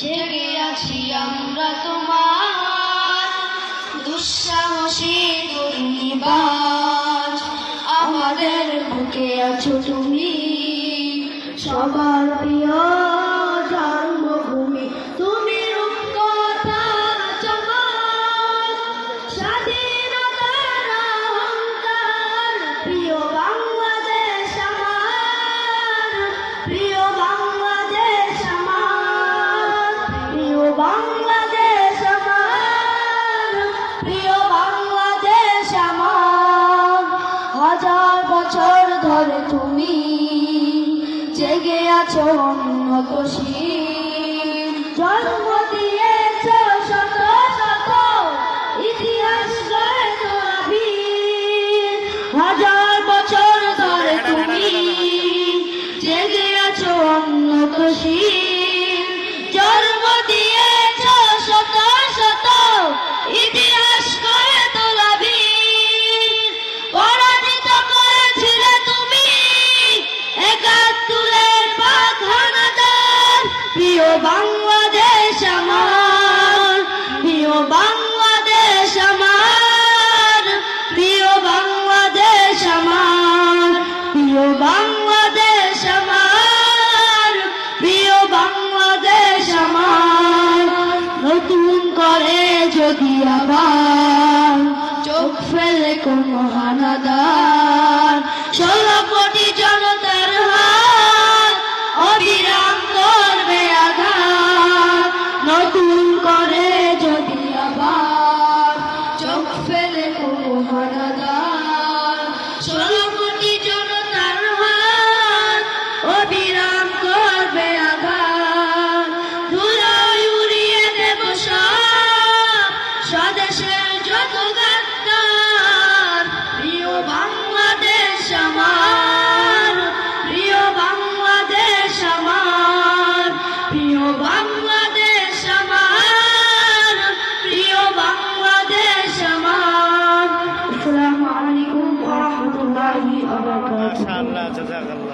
জেগে আছি আমরা তোমার দুঃসাহসী দুর্নিবাজ, আমাদের বুকে আছো তুমি সবার প্রিয় জন্মভূমি। তুমি রূপকথার চমক, স্বাধীনতার অহংকার, প্রিয় বাংলাদেশ আমার, প্রিয় বাংলাদেশ আমার, প্রিয় বাংলাদেশ আমার, প্রিয় বাংলাদেশ আমার। হাজার বছর ধরে তুমি জেগে আছো উন্নত শীল, জন্ম দিয়েছ শত শত ইতিহাস গড়ে তোলা বীর। হাজার বছর ধরে তুমি জেগে আছো উন্নত শীল, জন্ম দিয়েছ শত শত ইতিহাস গড়ে তোলা বীর। পরাজিত করেছিলে তুমি একাত্তরের পাক হানাদার, প্রিয় বাংলাদেশ আমার, প্রিয় বাংলাদেশ আমার, প্রিয় বাংলাদেশ আমার, প্রিয় বাংলাদেশ আমার, প্রিয় বাংলাদেশ আমার। নতুন করে যদি আবার চোখ ফেলে কোনো হানাদার, 16 কোটি জনতার হাত অবিরাম করবে আঘাত। নতুন করে যদি আবার চোখ ফেলে কোনো হানাদার, 16 কোটি জনতার হাত অবিরাম করবে আঘাত। ধুলোয় উড়িয়ে দেব সব স্বদেশের যত গাদ্দার, প্রিয় বাংলাদেশ আমার, প্রিয় বাংলাদেশ আমার, প্রিয় বাংলাদেশ আমার, প্রিয় বাংলাদেশ আমার। আসসালামু আলাইকুম ওয়া রাহমাতুল্লাহি ওয়া বারাকাতুহু। মাশাআল্লাহ, জাযাকাল্লাহ।